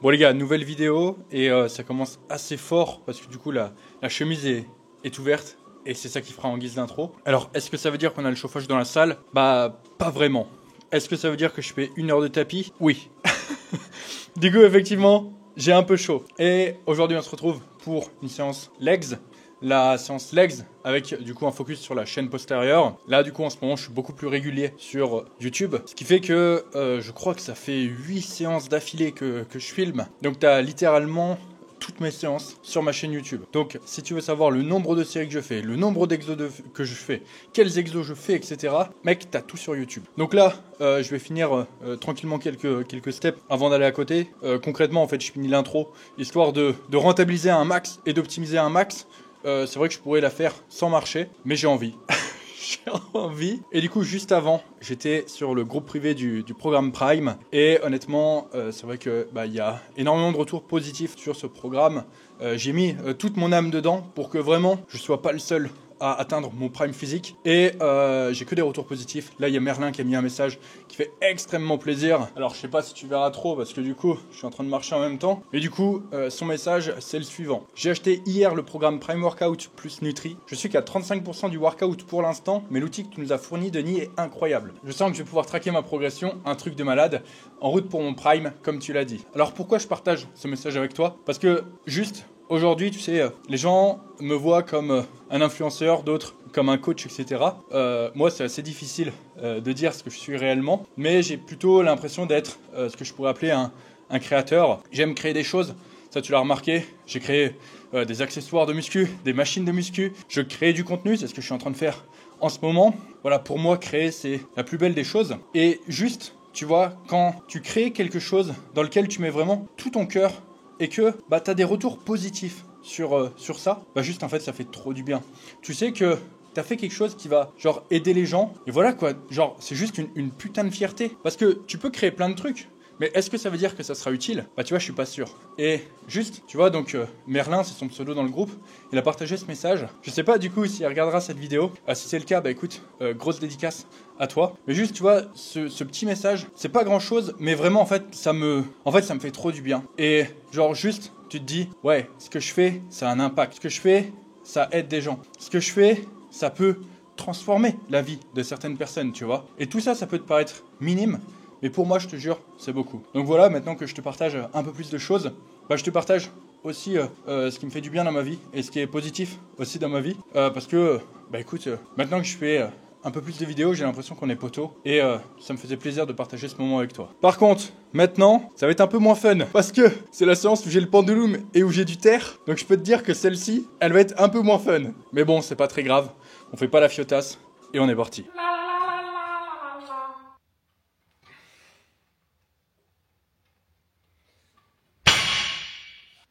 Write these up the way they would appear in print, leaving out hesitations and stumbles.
Bon les gars, nouvelle vidéo et ça commence assez fort parce que du coup la chemise est ouverte et c'est ça qui fera en guise d'intro. Alors est-ce que ça veut dire qu'on a le chauffage dans la salle? Bah pas vraiment. Est-ce que ça veut dire que je fais 1 heure de tapis? Oui. Du coup effectivement j'ai un peu chaud. Et aujourd'hui on se retrouve pour une séance legs. La séance legs avec du coup un focus sur la chaîne postérieure. Là du coup en ce moment je suis beaucoup plus régulier sur YouTube. Ce qui fait que je crois que ça fait 8 séances d'affilée que je filme. Donc tu as littéralement toutes mes séances sur ma chaîne YouTube. Donc si tu veux savoir le nombre de séries que je fais, le nombre d'exos que je fais, quels exos je fais, etc. Mec, t'as tout sur YouTube. Donc là, je vais finir tranquillement quelques steps avant d'aller à côté. Concrètement, en fait, je finis l'intro, histoire de rentabiliser un max et d'optimiser un max. C'est vrai que je pourrais la faire sans marcher, mais j'ai envie. J'ai envie. Et du coup, juste avant, j'étais sur le groupe privé du programme Prime. Et honnêtement, c'est vrai que il y a énormément de retours positifs sur ce programme. J'ai mis toute mon âme dedans pour que vraiment je sois pas le seul à atteindre mon prime physique. Et j'ai que des retours positifs. Là, il y a Merlin qui a mis un message qui fait extrêmement plaisir. Alors, je sais pas si tu verras trop parce que du coup, je suis en train de marcher en même temps. Et du coup, son message, c'est le suivant. J'ai acheté hier le programme Prime Workout plus Nutri. Je suis qu'à 35% du workout pour l'instant, mais l'outil que tu nous as fourni, Denis, est incroyable. Je sens que je vais pouvoir traquer ma progression, un truc de malade, en route pour mon prime, comme tu l'as dit. Alors, pourquoi je partage ce message avec toi? Parce que juste aujourd'hui, tu sais, les gens me voient comme un influenceur, d'autres comme un coach, etc. Moi, c'est assez difficile de dire ce que je suis réellement, mais j'ai plutôt l'impression d'être ce que je pourrais appeler un créateur. J'aime créer des choses, ça tu l'as remarqué. J'ai créé des accessoires de muscu, des machines de muscu. Je crée du contenu, c'est ce que je suis en train de faire en ce moment. Voilà, pour moi, créer, c'est la plus belle des choses. Et juste, tu vois, quand tu crées quelque chose dans lequel tu mets vraiment tout ton cœur, et que tu as des retours positifs sur ça, juste en fait ça fait trop du bien. Tu sais que tu as fait quelque chose qui va genre aider les gens, et voilà quoi, genre c'est juste une putain de fierté. Parce que tu peux créer plein de trucs, mais est-ce que ça veut dire que ça sera utile? Tu vois, je suis pas sûr. Et juste, tu vois, donc Merlin, c'est son pseudo dans le groupe, il a partagé ce message. Je sais pas du coup s'il regardera cette vidéo. Si c'est le cas, écoute, grosse dédicace à toi. Mais juste, tu vois, ce petit message, c'est pas grand chose, mais vraiment, en fait, ça me fait trop du bien. Et genre, juste, tu te dis, ouais, ce que je fais, ça a un impact. Ce que je fais, ça aide des gens. Ce que je fais, ça peut transformer la vie de certaines personnes, tu vois. Et tout ça, ça peut te paraître minime, mais pour moi, je te jure, c'est beaucoup. Donc voilà, maintenant que je te partage un peu plus de choses, je te partage aussi ce qui me fait du bien dans ma vie et ce qui est positif aussi dans ma vie. Parce que, écoute, maintenant que je fais un peu plus de vidéos, j'ai l'impression qu'on est poteaux et ça me faisait plaisir de partager ce moment avec toi. Par contre, maintenant, ça va être un peu moins fun parce que c'est la séance où j'ai le pendulum et où j'ai du terre. Donc je peux te dire que celle-ci, elle va être un peu moins fun. Mais bon, c'est pas très grave. On fait pas la fiotasse et on est parti.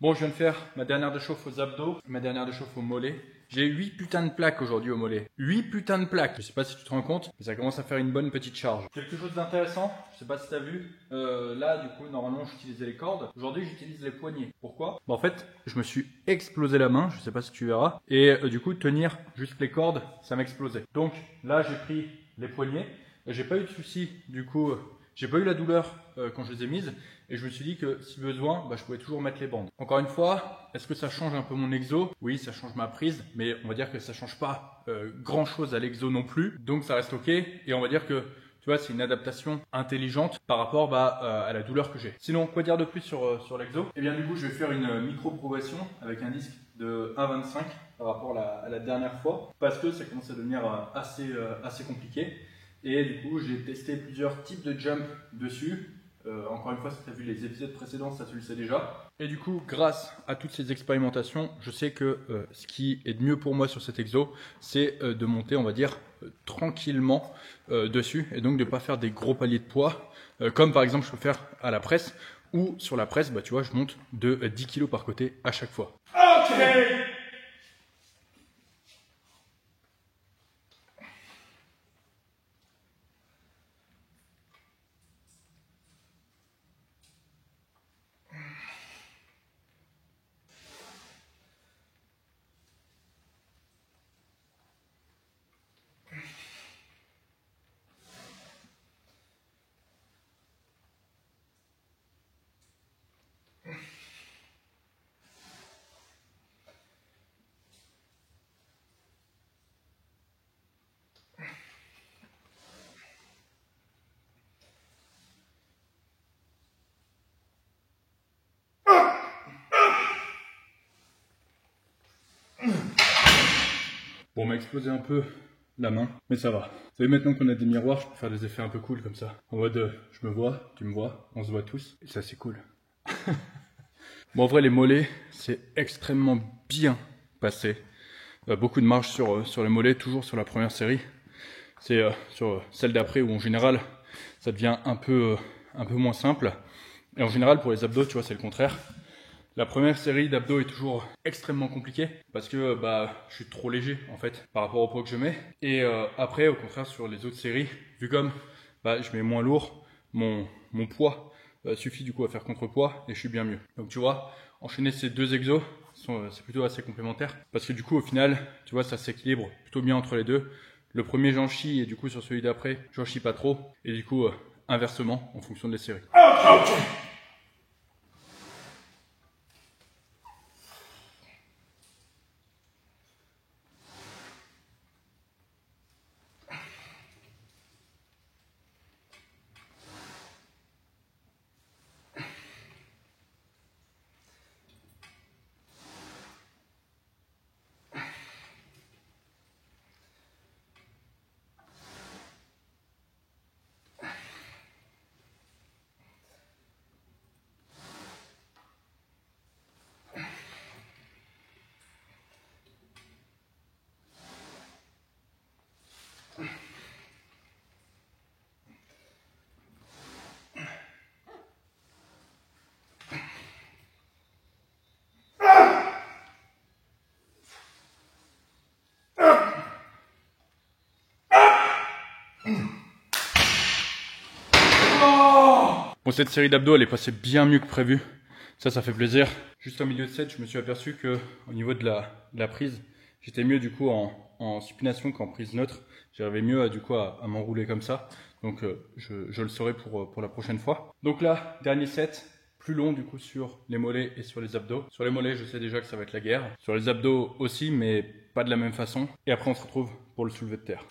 Bon, je viens de faire ma dernière de chauffe aux abdos, ma dernière de chauffe aux mollets. J'ai 8 putains de plaques aujourd'hui au mollet. 8 putains de plaques. Je sais pas si tu te rends compte, mais ça commence à faire une bonne petite charge. Quelque chose d'intéressant, je sais pas si tu as vu. Là, du coup, normalement, j'utilisais les cordes. Aujourd'hui, j'utilise les poignets. Pourquoi? En fait, je me suis explosé la main, je sais pas si tu verras. Et du coup, tenir juste les cordes, ça m'explosait. Donc là, j'ai pris les poignets. J'ai pas eu de soucis, du coup, j'ai pas eu la douleur quand je les ai mises. Et je me suis dit que si besoin, je pouvais toujours mettre les bandes. Encore une fois, est-ce que ça change un peu mon exo? Oui, ça change ma prise, mais on va dire que ça change pas grand chose à l'exo non plus. Donc ça reste ok. Et on va dire que tu vois, c'est une adaptation intelligente par rapport à la douleur que j'ai. Sinon, quoi dire de plus sur l'exo? Eh bien du coup, je vais faire une micro-progression avec un disque de 1,25 par rapport à la dernière fois. Parce que ça commence à devenir assez compliqué. Et du coup, j'ai testé plusieurs types de jump dessus. Encore une fois, si tu as vu les épisodes précédents, ça tu le sais déjà. Et du coup, grâce à toutes ces expérimentations, je sais que ce qui est de mieux pour moi sur cet exo, c'est de monter, on va dire, tranquillement dessus. Et donc de ne pas faire des gros paliers de poids, comme par exemple je peux faire à la presse, ou sur la presse, tu vois, je monte de 10 kg par côté à chaque fois. Ok. Bon, on m'a explosé un peu la main, mais ça va. Vous savez, maintenant qu'on a des miroirs, je peux faire des effets un peu cool comme ça. En mode, je me vois, tu me vois, on se voit tous, et ça c'est cool. Bon, en vrai, les mollets, c'est extrêmement bien passé. Beaucoup de marge sur les mollets, toujours sur la première série. C'est sur celle d'après où en général, ça devient un peu moins simple. Et en général, pour les abdos, tu vois, c'est le contraire. La première série d'abdos est toujours extrêmement compliquée parce que je suis trop léger en fait par rapport au poids que je mets. Et après, au contraire, sur les autres séries, vu comme je mets moins lourd, mon poids suffit du coup à faire contrepoids et je suis bien mieux. Donc tu vois, enchaîner ces deux exos, c'est plutôt assez complémentaire parce que du coup au final, tu vois, ça s'équilibre plutôt bien entre les deux. Le premier j'en chie et du coup sur celui d'après, j'en chie pas trop. Et du coup, inversement en fonction des séries. Bon, cette série d'abdos, elle est passée bien mieux que prévu. Ça fait plaisir. Juste en milieu de set, je me suis aperçu que au niveau de la prise, j'étais mieux du coup en supination qu'en prise neutre. J'arrivais mieux du coup à m'enrouler comme ça. Donc je le saurai pour la prochaine fois. Donc là, dernier set, plus long du coup sur les mollets et sur les abdos. Sur les mollets, je sais déjà que ça va être la guerre. Sur les abdos aussi, mais pas de la même façon. Et après, on se retrouve pour le soulevé de terre.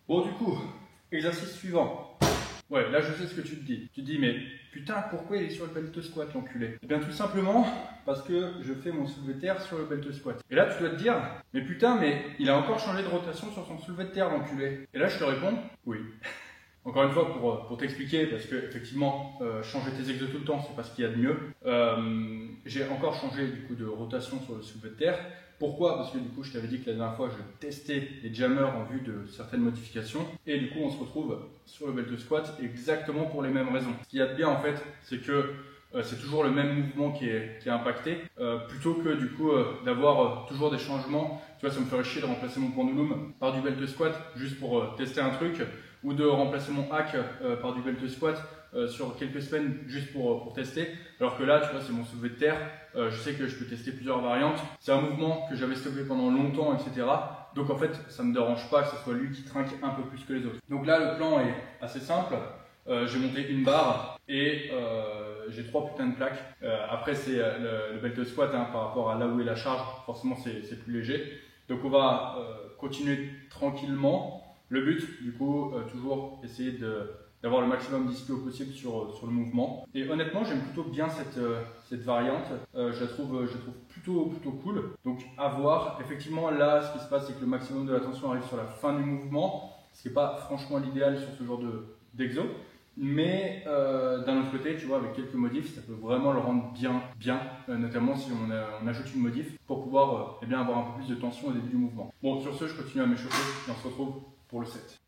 Bon, du coup, exercice suivant. Ouais, là je sais ce que tu te dis. Tu te dis, mais putain, pourquoi il est sur le belt squat, l'enculé? Eh bien, tout simplement parce que je fais mon soulevé de terre sur le belt squat. Et là, tu dois te dire, mais putain, mais il a encore changé de rotation sur son soulevé de terre, l'enculé. Et là, je te réponds, oui. Encore une fois, pour t'expliquer, parce que effectivement, changer tes exos tout le temps, c'est pas ce qu'il y a de mieux. J'ai encore changé du coup de rotation sur le soulevé de terre. Pourquoi? Parce que du coup, je t'avais dit que la dernière fois, je testais les jammers en vue de certaines modifications. Et du coup, on se retrouve sur le belt squat exactement pour les mêmes raisons. Ce qu'il y a de bien en fait, c'est que c'est toujours le même mouvement qui est impacté, plutôt que du coup d'avoir toujours des changements. Tu vois, ça me ferait chier de remplacer mon pendulum par du belt squat juste pour tester un truc, ou de remplacer mon hack par du belt squat sur quelques semaines juste pour tester. Alors que là, tu vois, c'est mon soulevé de terre. Je sais que je peux tester plusieurs variantes. C'est un mouvement que j'avais stoppé pendant longtemps, etc. Donc en fait, ça ne me dérange pas que ce soit lui qui trinque un peu plus que les autres. Donc là, le plan est assez simple. J'ai monté une barre et j'ai 3 putains de plaques. Après, c'est le belt squat par rapport à là où est la charge. Forcément, c'est plus léger. Donc on va continuer tranquillement. Le but, du coup, toujours essayer d'avoir le maximum d'ISPO possible sur le mouvement. Et honnêtement, j'aime plutôt bien cette variante. Je la trouve plutôt cool. Donc à voir. Effectivement, là, ce qui se passe, c'est que le maximum de la tension arrive sur la fin du mouvement, ce qui n'est pas franchement l'idéal sur ce genre d'exo. Mais d'un autre côté, tu vois, avec quelques modifs, ça peut vraiment le rendre bien, notamment si on ajoute une modif pour pouvoir eh bien, avoir un peu plus de tension au début du mouvement. Bon, sur ce, je continue à m'échauffer et on se retrouve pour le set.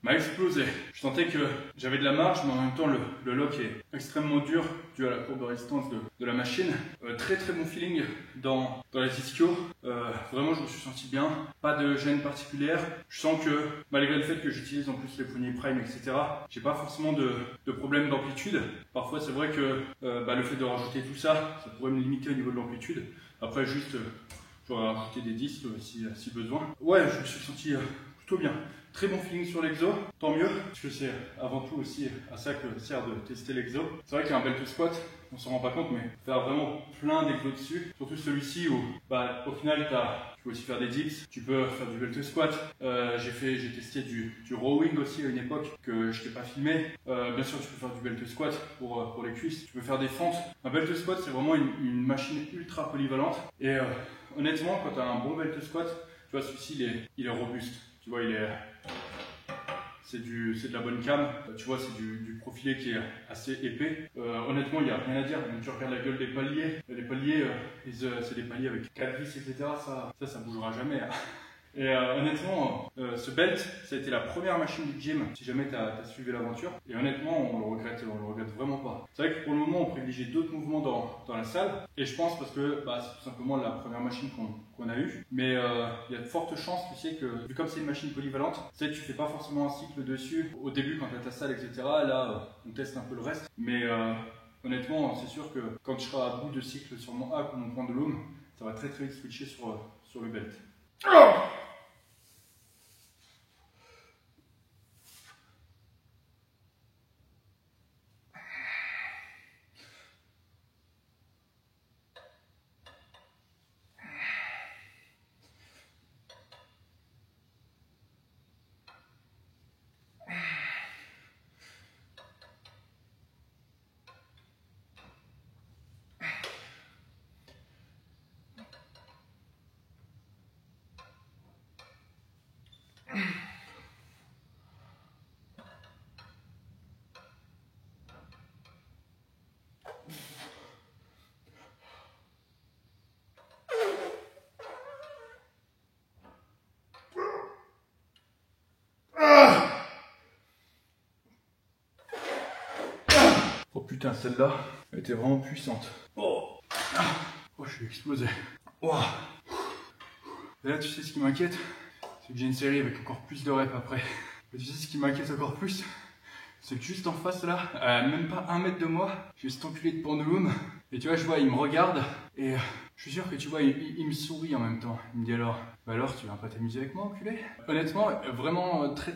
M'a explosé. Je sentais que j'avais de la marge, mais en même temps le lock est extrêmement dur dû à la courbe de résistance de la machine. Très bon feeling dans les ischios. Vraiment, je me suis senti bien. Pas de gêne particulière. Je sens que malgré le fait que j'utilise en plus les poignées prime, etc., j'ai pas forcément de problème d'amplitude. Parfois, c'est vrai que le fait de rajouter tout ça, ça pourrait me limiter au niveau de l'amplitude. Après, juste, j'aurais rajouté des disques si besoin. Ouais, je me suis senti plutôt bien. Très bon feeling sur l'exo, tant mieux, parce que c'est avant tout aussi à ça que sert de tester l'exo. C'est vrai qu'un belt squat, on s'en rend pas compte, mais faire vraiment plein d'exos dessus, surtout celui-ci où au final tu peux aussi faire des dips, tu peux faire du belt squat. J'ai testé du rowing aussi à une époque que je t'ai pas filmé. Bien sûr, tu peux faire du belt squat pour les cuisses, tu peux faire des fentes. Un belt squat, c'est vraiment une machine ultra polyvalente. Et honnêtement, quand tu as un bon belt squat, tu vois, celui-ci il est robuste. Tu vois, c'est de la bonne cam. Tu vois, c'est du profilé qui est assez épais. Honnêtement, il n'y a rien à dire. Quand tu regardes la gueule des paliers, c'est des paliers avec 4 vis, etc. Ça bougera jamais. Et honnêtement, ce belt, ça a été la première machine du gym, si jamais tu as suivi l'aventure. Et honnêtement, on le regrette vraiment pas. C'est vrai que pour le moment, on privilégie d'autres mouvements dans la salle. Et je pense parce que c'est tout simplement la première machine qu'on a eue. Mais il y a de fortes chances, tu sais, que vu comme c'est une machine polyvalente, tu sais, tu fais pas forcément un cycle dessus. Au début, quand tu as ta salle, etc., là, on teste un peu le reste. Mais honnêtement, c'est sûr que quand je serai à bout de cycle sur mon hack ou mon point de loom, ça va très vite switcher sur le belt. Oh putain, celle-là, elle était vraiment puissante. Oh, je suis explosé. Oh. Et là, tu sais ce qui m'inquiète, c'est que j'ai une série avec encore plus de reps après. Et tu sais ce qui m'inquiète encore plus, c'est que juste en face là, même pas 1 mètre de moi, j'ai cet enculé de pendulum. Et tu vois, je vois, il me regarde et je suis sûr que tu vois, il me sourit en même temps. Il me dit alors, tu viens pas t'amuser avec moi, enculé? Honnêtement, vraiment très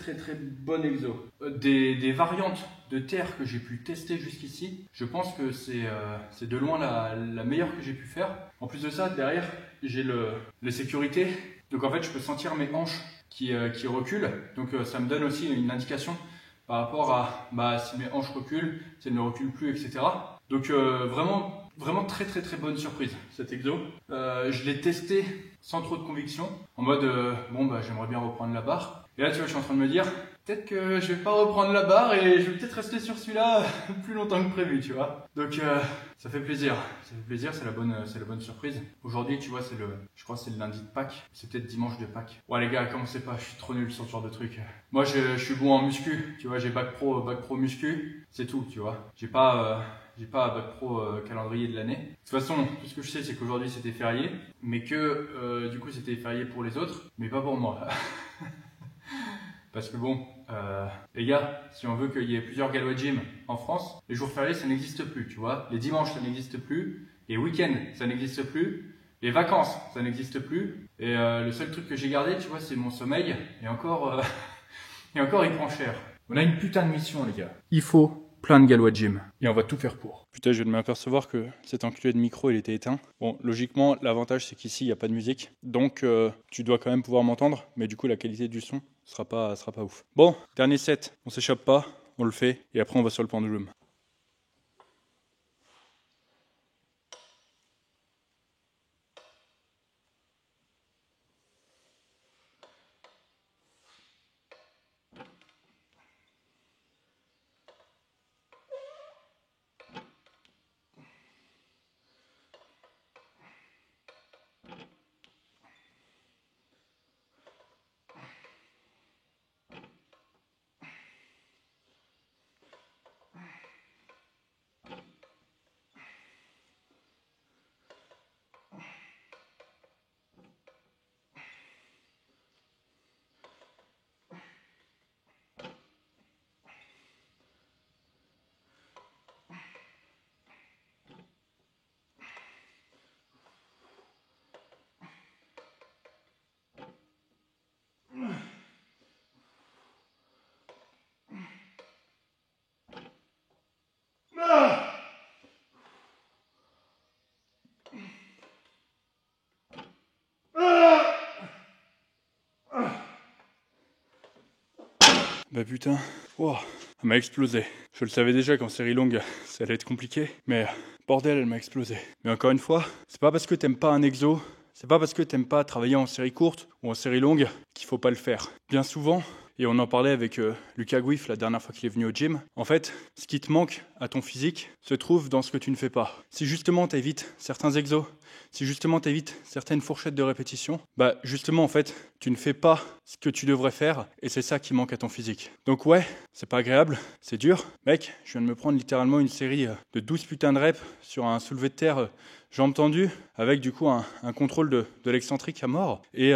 bon exo. Des variantes de terre que j'ai pu tester jusqu'ici, je pense que c'est de loin la meilleure que j'ai pu faire. En plus de ça, derrière, j'ai les sécurités. Donc en fait, je peux sentir mes hanches qui reculent. Donc ça me donne aussi une indication par rapport à si mes hanches reculent, si elles ne reculent plus, etc. Donc vraiment très bonne surprise cet exo. Je l'ai testé sans trop de conviction, en mode j'aimerais bien reprendre la barre. Et là tu vois, je suis en train de me dire, peut-être que je vais pas reprendre la barre et je vais peut-être rester sur celui-là plus longtemps que prévu, tu vois. Donc ça fait plaisir, c'est la bonne surprise. Aujourd'hui, tu vois, je crois que c'est le lundi de Pâques, c'est peut-être dimanche de Pâques. Ouais les gars, commencez pas, je suis trop nul sur ce genre de truc. Moi je suis bon en muscu, tu vois, j'ai bac pro muscu, c'est tout, tu vois. J'ai pas bac pro calendrier de l'année. De toute façon, tout ce que je sais, c'est qu'aujourd'hui c'était férié, mais que du coup c'était férié pour les autres, mais pas pour moi. Parce que bon, les gars, si on veut qu'il y ait plusieurs Galois Gym en France, les jours fériés ça n'existe plus, tu vois. Les dimanches ça n'existe plus, les week-ends ça n'existe plus, les vacances ça n'existe plus. Et le seul truc que j'ai gardé, tu vois, c'est mon sommeil. Et encore, il prend cher. On a une putain de mission, les gars. Il faut plein de Galois Gym. Et on va tout faire pour. Putain, je viens de m'apercevoir que cet enculé de micro, il était éteint. Bon, logiquement, l'avantage, c'est qu'ici, il n'y a pas de musique. Donc, tu dois quand même pouvoir m'entendre. Mais du coup, la qualité du son sera pas ouf. Bon, dernier set. On s'échappe pas. On le fait. Et après, on va sur le pendulum. Bah putain, wow, elle m'a explosé. Je le savais déjà qu'en série longue, ça allait être compliqué, mais bordel, elle m'a explosé. Mais encore une fois, c'est pas parce que t'aimes pas un exo, c'est pas parce que t'aimes pas travailler en série courte ou en série longue qu'il faut pas le faire. Bien souvent, et on en parlait avec Lucas Gouif la dernière fois qu'il est venu au gym, en fait, ce qui te manque à ton physique se trouve dans ce que tu ne fais pas. Si justement t'évites certains exos, si justement t'évites certaines fourchettes de répétition, bah justement en fait, tu ne fais pas ce que tu devrais faire et c'est ça qui manque à ton physique. Donc ouais, c'est pas agréable, c'est dur. Mec, je viens de me prendre littéralement une série de 12 putains de reps sur un soulevé de terre jambes tendues avec du coup un contrôle de l'excentrique à mort et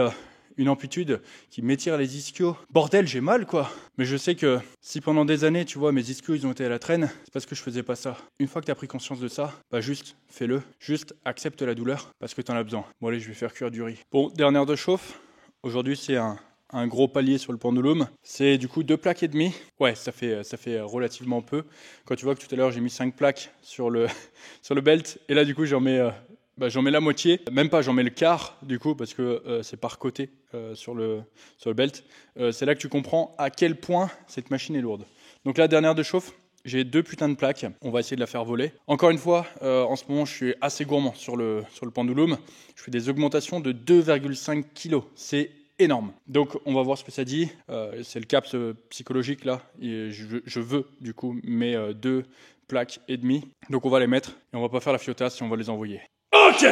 une amplitude qui m'étire les ischios. Bordel, j'ai mal quoi. Mais je sais que si pendant des années, tu vois, mes ischios ils ont été à la traîne, c'est parce que je faisais pas ça. Une fois que tu as pris conscience de ça, bah juste fais-le. Juste accepte la douleur parce que tu en as besoin. Bon allez, je vais faire cuire du riz. Bon, dernière de chauffe. Aujourd'hui, c'est un gros palier sur le pendulum. C'est du coup 2 plaques et demie. Ouais, ça fait relativement peu. Quand tu vois que tout à l'heure, j'ai mis 5 plaques sur le belt. Et là, du coup, j'en mets la moitié. Même pas, j'en mets le quart, du coup, parce que c'est par côté sur le belt. C'est là que tu comprends à quel point cette machine est lourde. Donc la dernière de chauffe, j'ai 2 putains de plaques. On va essayer de la faire voler. Encore une fois, en ce moment, je suis assez gourmand sur le pendulum. Je fais des augmentations de 2,5 kg. C'est énorme. Donc on va voir ce que ça dit. C'est le caps psychologique là. Et je veux du coup mes 2 plaques et demie. Donc on va les mettre et on va pas faire la fiotasse et on va les envoyer. Ok.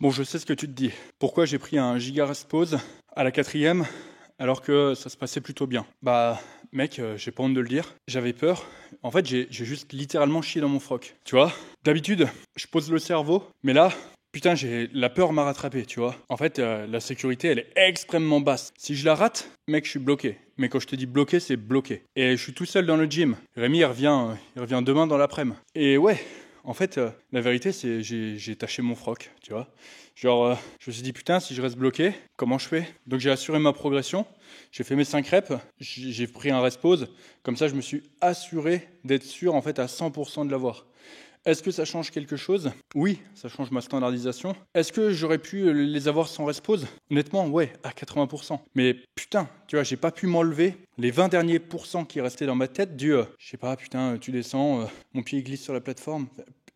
Bon, je sais ce que tu te dis. Pourquoi j'ai pris un giga rest pause à la 4e alors que ça se passait plutôt bien. Bah, mec, j'ai pas honte de le dire, j'avais peur. En fait, j'ai juste littéralement chié dans mon froc. Tu vois, d'habitude, je pose le cerveau, mais là, putain, la peur m'a rattrapé, tu vois. En fait, la sécurité, elle est extrêmement basse. Si je la rate, mec, je suis bloqué. Mais quand je te dis bloqué, c'est bloqué. Et je suis tout seul dans le gym. Rémi, il revient demain dans l'après-midi. Et ouais, en fait, la vérité, c'est j'ai taché mon froc, tu vois. Genre, je me suis dit, putain, si je reste bloqué, comment je fais? Donc j'ai assuré ma progression, j'ai fait mes 5 reps, j'ai pris un rest pause. Comme ça, je me suis assuré d'être sûr, en fait, à 100% de l'avoir. Est-ce que ça change quelque chose? Oui, ça change ma standardisation. Est-ce que j'aurais pu les avoir sans rest pause? Honnêtement, ouais, à 80%. Mais putain, tu vois, j'ai pas pu m'enlever les 20 derniers pourcents qui restaient dans ma tête du je sais pas, putain, tu descends, mon pied glisse sur la plateforme.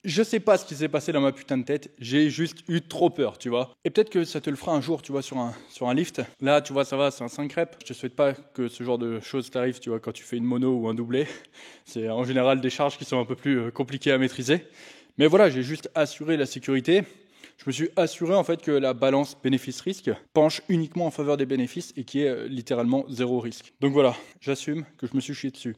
Je sais pas ce qui s'est passé dans ma putain de tête, j'ai juste eu trop peur, tu vois. Et peut-être que ça te le fera un jour, tu vois, sur un lift. Là, tu vois, ça va, c'est un 5 reps. Je te souhaite pas que ce genre de choses t'arrive, tu vois, quand tu fais une mono ou un doublé. C'est en général des charges qui sont un peu plus compliquées à maîtriser. Mais voilà, j'ai juste assuré la sécurité. Je me suis assuré en fait que la balance bénéfice-risque penche uniquement en faveur des bénéfices et qui est littéralement zéro risque. Donc voilà, j'assume que je me suis chié dessus.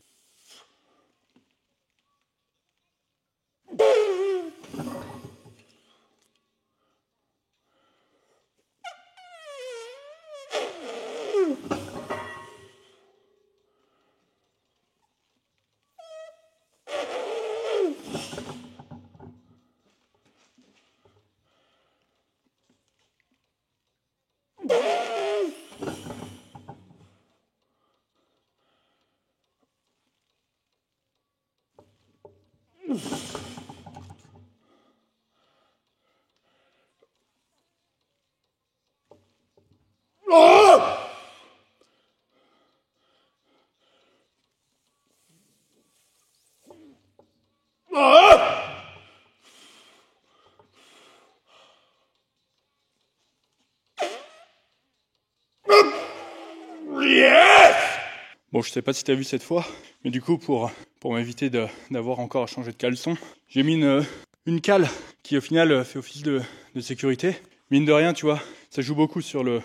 Bon, je sais pas si tu as vu cette fois, mais du coup, pour m'éviter d'avoir encore à changer de caleçon, j'ai mis une cale qui, au final, fait office de sécurité. Mine de rien, tu vois, ça joue beaucoup sur le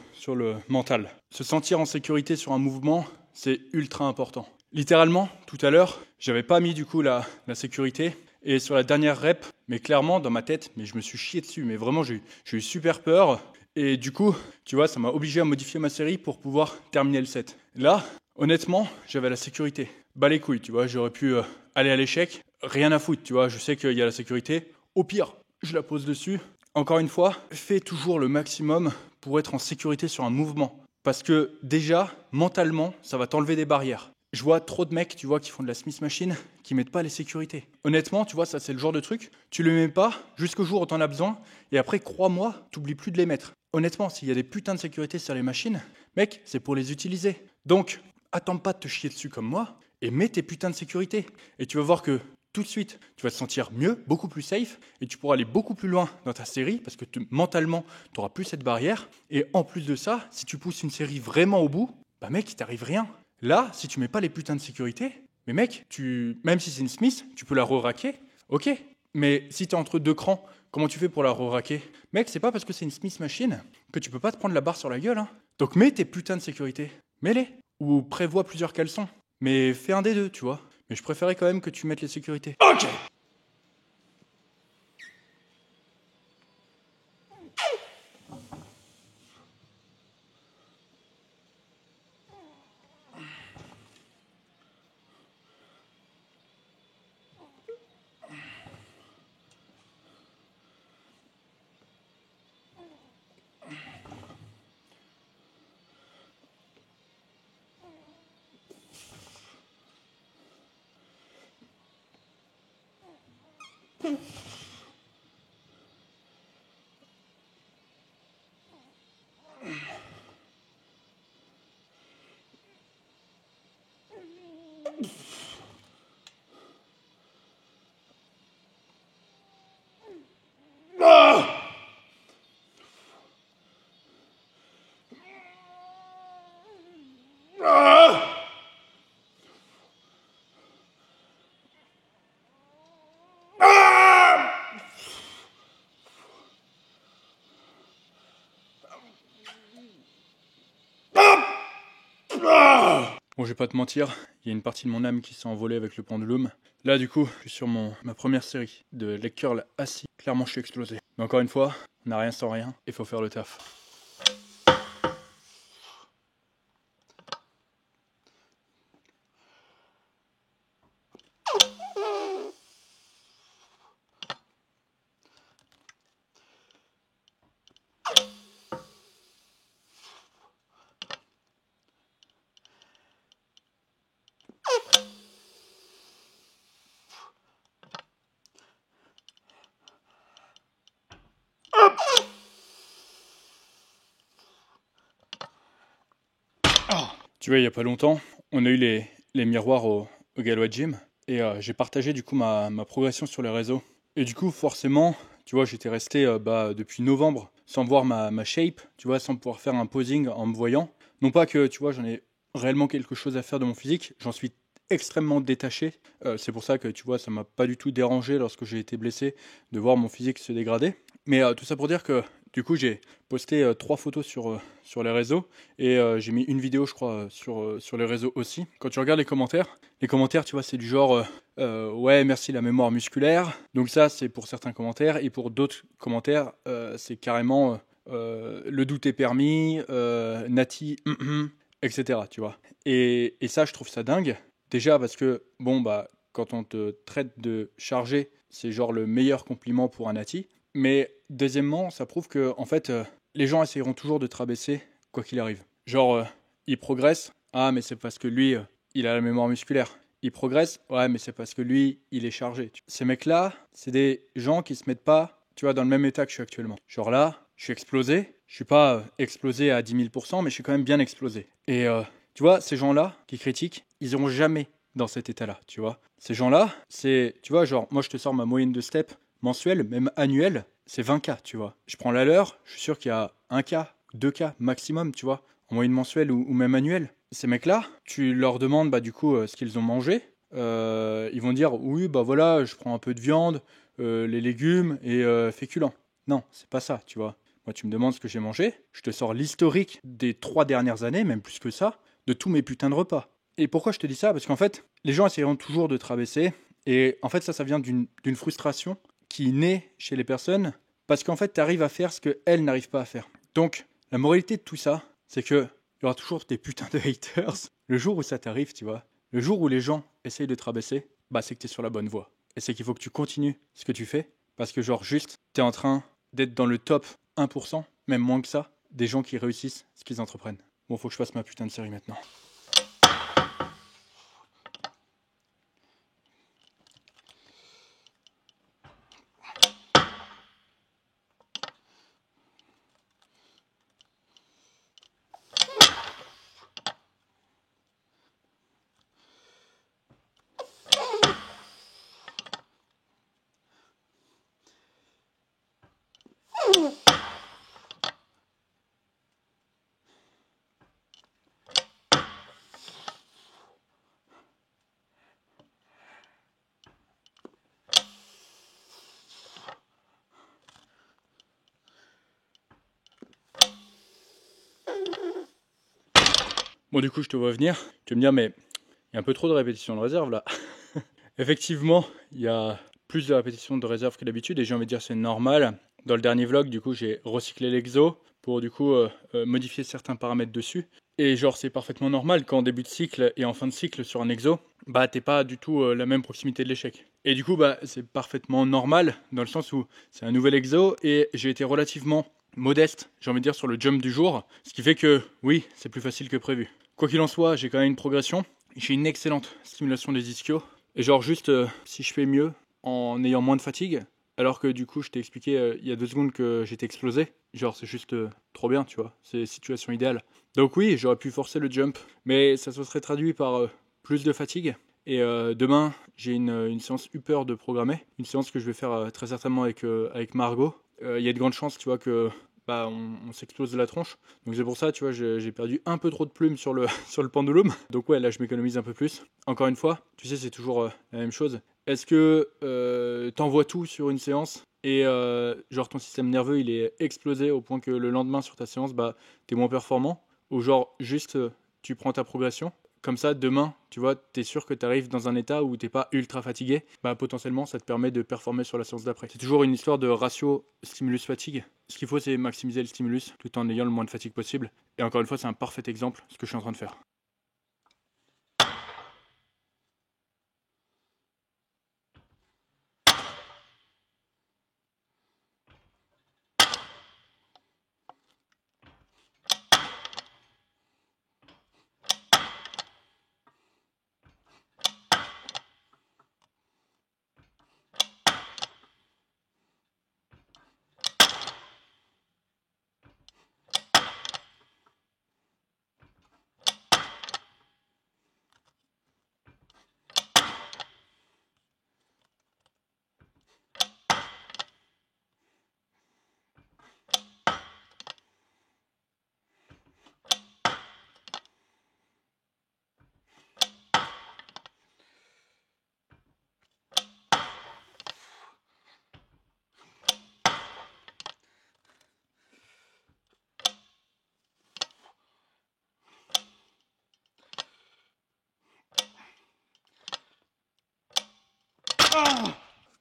mental. Se sentir en sécurité sur un mouvement, c'est ultra important. Littéralement, tout à l'heure, j'avais pas mis du coup la sécurité. Et sur la dernière rep, mais clairement, dans ma tête, mais je me suis chié dessus. Mais vraiment, j'ai eu super peur. Et du coup, tu vois, ça m'a obligé à modifier ma série pour pouvoir terminer le set. Là, honnêtement, j'avais la sécurité. Bah les couilles, tu vois, j'aurais pu aller à l'échec. Rien à foutre, tu vois, je sais qu'il y a la sécurité. Au pire, je la pose dessus. Encore une fois, fais toujours le maximum pour être en sécurité sur un mouvement. Parce que déjà, mentalement, ça va t'enlever des barrières. Je vois trop de mecs, tu vois, qui font de la Smith Machine, qui mettent pas les sécurités. Honnêtement, tu vois, ça c'est le genre de truc, tu le mets pas jusqu'au jour où t'en as besoin, et après, crois-moi, t'oublies plus de les mettre. Honnêtement, s'il y a des putains de sécurité sur les machines, mec, c'est pour les utiliser. Donc, attends pas de te chier dessus comme moi, et mets tes putains de sécurité. Et tu vas voir que tout de suite, tu vas te sentir mieux, beaucoup plus safe, et tu pourras aller beaucoup plus loin dans ta série, parce que mentalement, tu n'auras plus cette barrière. Et en plus de ça, si tu pousses une série vraiment au bout, bah mec, il t'arrive rien. Là, si tu mets pas les putains de sécurité, mais mec, même si c'est une Smith, tu peux la re-racker, ok. Mais si tu es entre deux crans, comment tu fais pour la re-racker? Mec, c'est pas parce que c'est une Smith Machine que tu peux pas te prendre la barre sur la gueule, hein. Donc mets tes putains de sécurité, mets-les. Ou prévois plusieurs caleçons. Mais fais un des deux, tu vois. Mais je préférais quand même que tu mettes les sécurités. Ok. Bon, je vais pas te mentir, il y a une partie de mon âme qui s'est envolée avec le pendulum. Là, du coup, je suis sur ma première série de leg curl assis. Clairement, je suis explosé. Mais encore une fois, on n'a rien sans rien, il faut faire le taf. Tu vois, il y a pas longtemps, on a eu les miroirs au Galois Gym et j'ai partagé du coup ma progression sur les réseaux. Et du coup, forcément, tu vois, j'étais resté depuis novembre sans voir ma shape, tu vois, sans pouvoir faire un posing en me voyant. Non pas que, tu vois, j'en ai réellement quelque chose à faire de mon physique, j'en suis extrêmement détaché. C'est pour ça que, tu vois, ça m'a pas du tout dérangé lorsque j'ai été blessé de voir mon physique se dégrader. Mais tout ça pour dire que, du coup, j'ai posté 3 photos sur les réseaux et j'ai mis une vidéo, je crois, sur les réseaux aussi. Quand tu regardes les commentaires, tu vois, c'est du genre ouais, merci la mémoire musculaire. Donc ça, c'est pour certains commentaires. Et pour d'autres commentaires, c'est carrément le doute est permis, Nati, etc. Tu vois. Et ça, je trouve ça dingue. Déjà parce que, bon, bah, quand on te traite de chargé, c'est genre le meilleur compliment pour un Nati. Mais deuxièmement, ça prouve que, en fait, les gens essayeront toujours de te rabaisser, quoi qu'il arrive. Genre, il progresse, ah, mais c'est parce que lui, il a la mémoire musculaire. Il progresse, ouais, mais c'est parce que lui, il est chargé. Ces mecs-là, c'est des gens qui se mettent pas, tu vois, dans le même état que je suis actuellement. Genre là, je suis explosé. Je suis pas explosé à 10 000%, mais je suis quand même bien explosé. Et tu vois, ces gens-là qui critiquent, ils iront jamais dans cet état-là, tu vois. Ces gens-là, c'est, tu vois, genre, moi je te sors ma moyenne de step mensuelle, même annuelle, c'est 20K, tu vois. Je prends la leur, je suis sûr qu'il y a 1K, 2K maximum, tu vois, en moyenne mensuelle ou même annuelle. Ces mecs-là, tu leur demandes bah, du coup ce qu'ils ont mangé. Ils vont dire oui, bah voilà, je prends un peu de viande, les légumes et féculents. Non, c'est pas ça, tu vois. Moi, tu me demandes ce que j'ai mangé, je te sors l'historique des 3 dernières années, même plus que ça, de tous mes putains de repas. Et pourquoi je te dis ça? Parce qu'en fait, les gens essayeront toujours de te rabaisser. Et en fait, ça vient d'une frustration qui naît chez les personnes parce qu'en fait, tu arrives à faire ce qu'elles n'arrivent pas à faire. Donc, la moralité de tout ça, c'est que il y aura toujours des putains de haters. Le jour où ça t'arrive, tu vois, le jour où les gens essayent de te rabaisser, bah c'est que tu es sur la bonne voie. Et c'est qu'il faut que tu continues ce que tu fais parce que genre juste, tu es en train d'être dans le top 1%, même moins que ça, des gens qui réussissent ce qu'ils entreprennent. Bon, faut que je fasse ma putain de série maintenant. Bon, du coup, je te vois venir. Tu vas me dire, mais il y a un peu trop de répétitions de réserve là. Effectivement, il y a plus de répétitions de réserve que d'habitude et j'ai envie de dire c'est normal. Dans le dernier vlog, du coup, j'ai recyclé l'exo pour du coup modifier certains paramètres dessus. Et genre, c'est parfaitement normal quand en début de cycle et en fin de cycle sur un exo, bah t'es pas du tout la même proximité de l'échec. Et du coup, bah c'est parfaitement normal dans le sens où c'est un nouvel exo et j'ai été relativement modeste, j'ai envie de dire, sur le jump du jour. Ce qui fait que, oui, c'est plus facile que prévu. Quoi qu'il en soit, j'ai quand même une progression. J'ai une excellente stimulation des ischios. Et genre juste, si je fais mieux en ayant moins de fatigue, alors que du coup je t'ai expliqué il y a 2 secondes que j'étais explosé, genre c'est juste trop bien, tu vois, c'est situation idéale. Donc oui, j'aurais pu forcer le jump, mais ça se serait traduit par plus de fatigue. Et demain, j'ai une séance upper de programmer, une séance que je vais faire très certainement avec Margot. Il y a de grandes chances, tu vois, que bah, on s'explose de la tronche. Donc c'est pour ça, tu vois, j'ai perdu un peu trop de plumes sur le, sur le pendulum. Donc ouais, là je m'économise un peu plus. Encore une fois, tu sais, c'est toujours la même chose. Est-ce que t'envoies tout sur une séance et genre ton système nerveux il est explosé au point que le lendemain sur ta séance, bah, t'es moins performant? Ou genre juste tu prends ta progression? Comme ça, demain, tu vois, t'es sûr que tu arrives dans un état où t'es pas ultra fatigué. Bah, potentiellement, ça te permet de performer sur la séance d'après. C'est toujours une histoire de ratio stimulus-fatigue. Ce qu'il faut, c'est maximiser le stimulus tout en ayant le moins de fatigue possible. Et encore une fois, c'est un parfait exemple, ce que je suis en train de faire.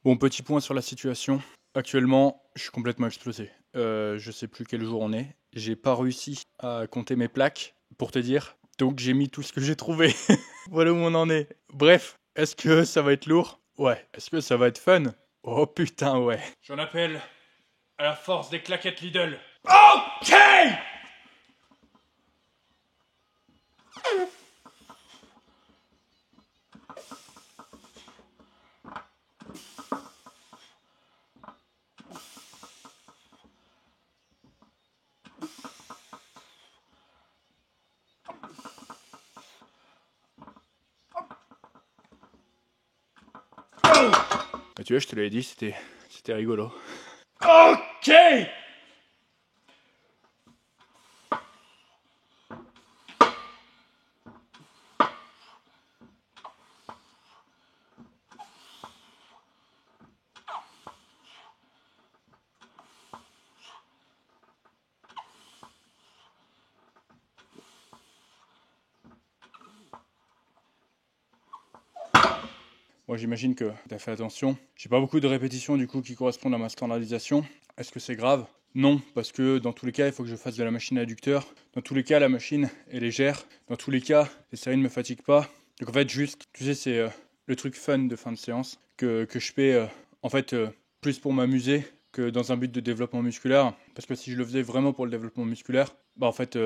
Bon, petit point sur la situation. Actuellement, je suis complètement explosé. Je sais plus quel jour on est. J'ai pas réussi à compter mes plaques, pour te dire. Donc j'ai mis tout ce que j'ai trouvé. Voilà où on en est. Bref, est-ce que ça va être lourd? Ouais. Est-ce que ça va être fun? Oh putain, ouais. J'en appelle à la force des claquettes Lidl. Ok! Bah, tu vois, je te l'avais dit, c'était rigolo. Ok! Moi, j'imagine que tu as fait attention. J'ai pas beaucoup de répétitions du coup qui correspondent à ma standardisation. Est-ce que c'est grave? Non, parce que dans tous les cas, il faut que je fasse de la machine adducteur. Dans tous les cas, la machine est légère. Dans tous les cas, les séries ne me fatiguent pas. Donc en fait, juste, tu sais, c'est le truc fun de fin de séance que je fais en fait plus pour m'amuser que dans un but de développement musculaire. Parce que si je le faisais vraiment pour le développement musculaire, bah en fait, tu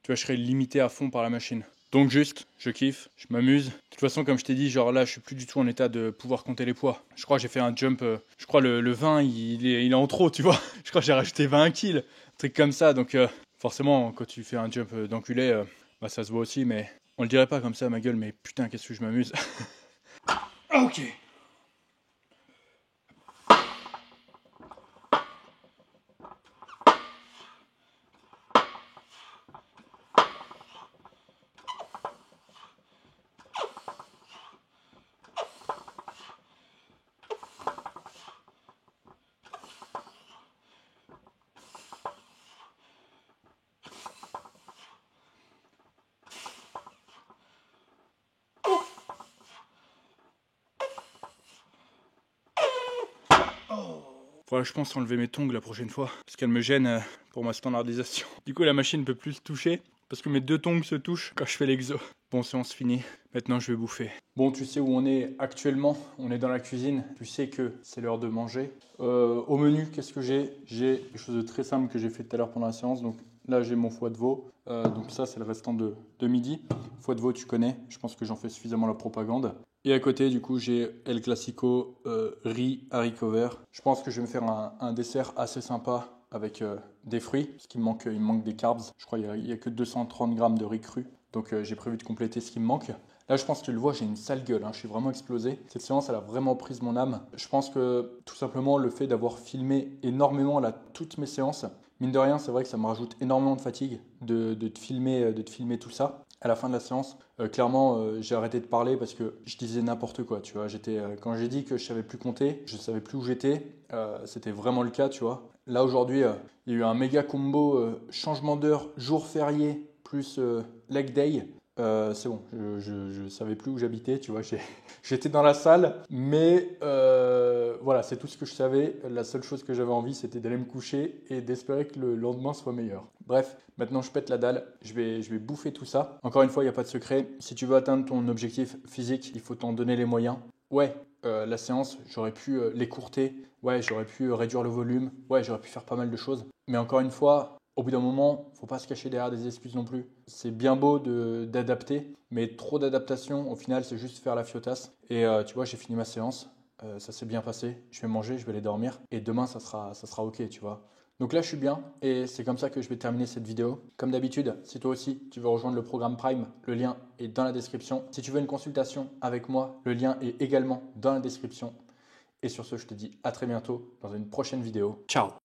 vois, je serais limité à fond par la machine. Donc juste, je kiffe, je m'amuse. De toute façon, comme je t'ai dit, genre là, je suis plus du tout en état de pouvoir compter les poids. Je crois que j'ai fait un jump, je crois le 20, il est en trop, tu vois. Je crois que j'ai rajouté 20 kills, un truc comme ça. Donc forcément, quand tu fais un jump d'enculé, bah ça se voit aussi, mais on le dirait pas comme ça à ma gueule, mais putain, qu'est-ce que je m'amuse. Ok. Faudra, je pense, enlever mes tongs la prochaine fois, parce qu'elles me gênent pour ma standardisation. Du coup, la machine ne peut plus se toucher, parce que mes deux tongs se touchent quand je fais l'exo. Bon, séance finie. Maintenant, je vais bouffer. Bon, tu sais où on est actuellement. On est dans la cuisine. Tu sais que c'est l'heure de manger. Au menu, qu'est-ce que j'ai? J'ai quelque chose de très simple que j'ai fait tout à l'heure pendant la séance. Donc là, j'ai mon foie de veau. Donc ça, c'est le restant de midi. Foie de veau, tu connais. Je pense que j'en fais suffisamment la propagande. Et à côté, du coup, j'ai El Clasico, riz, haricots verts. Je pense que je vais me faire un dessert assez sympa avec des fruits, parce qu'il me manque des carbs. Je crois qu'il n'y a que 230 grammes de riz cru. Donc j'ai prévu de compléter ce qui me manque. Là, je pense que tu le vois, j'ai une sale gueule. Je suis vraiment explosé. Cette séance, elle a vraiment prise mon âme. Je pense que tout simplement, le fait d'avoir filmé énormément là, toutes mes séances, mine de rien, c'est vrai que ça me rajoute énormément de fatigue de te filmer tout ça. À la fin de la séance, clairement, j'ai arrêté de parler parce que je disais n'importe quoi. Tu vois, quand j'ai dit que je savais plus compter, je savais plus où j'étais. C'était vraiment le cas, tu vois. Là aujourd'hui, il y a eu un méga combo changement d'heure, jour férié plus leg day. C'est bon, je savais plus où j'habitais, tu vois, j'étais dans la salle, mais voilà, c'est tout ce que je savais. La seule chose que j'avais envie, c'était d'aller me coucher et d'espérer que le lendemain soit meilleur. Bref, maintenant je pète la dalle, je vais bouffer tout ça. Encore une fois, il n'y a pas de secret. Si tu veux atteindre ton objectif physique, il faut t'en donner les moyens. Ouais, la séance, j'aurais pu l'écourter, ouais, j'aurais pu réduire le volume, ouais, j'aurais pu faire pas mal de choses. Mais encore une fois, au bout d'un moment, faut pas se cacher derrière des excuses non plus. C'est bien beau d'adapter, mais trop d'adaptation, au final, c'est juste faire la fiotasse. Et tu vois, j'ai fini ma séance, ça s'est bien passé. Je vais manger, je vais aller dormir, et demain, ça sera ok, tu vois. Donc là, je suis bien, et c'est comme ça que je vais terminer cette vidéo. Comme d'habitude, si toi aussi, tu veux rejoindre le programme Prime, le lien est dans la description. Si tu veux une consultation avec moi, le lien est également dans la description. Et sur ce, je te dis à très bientôt dans une prochaine vidéo. Ciao!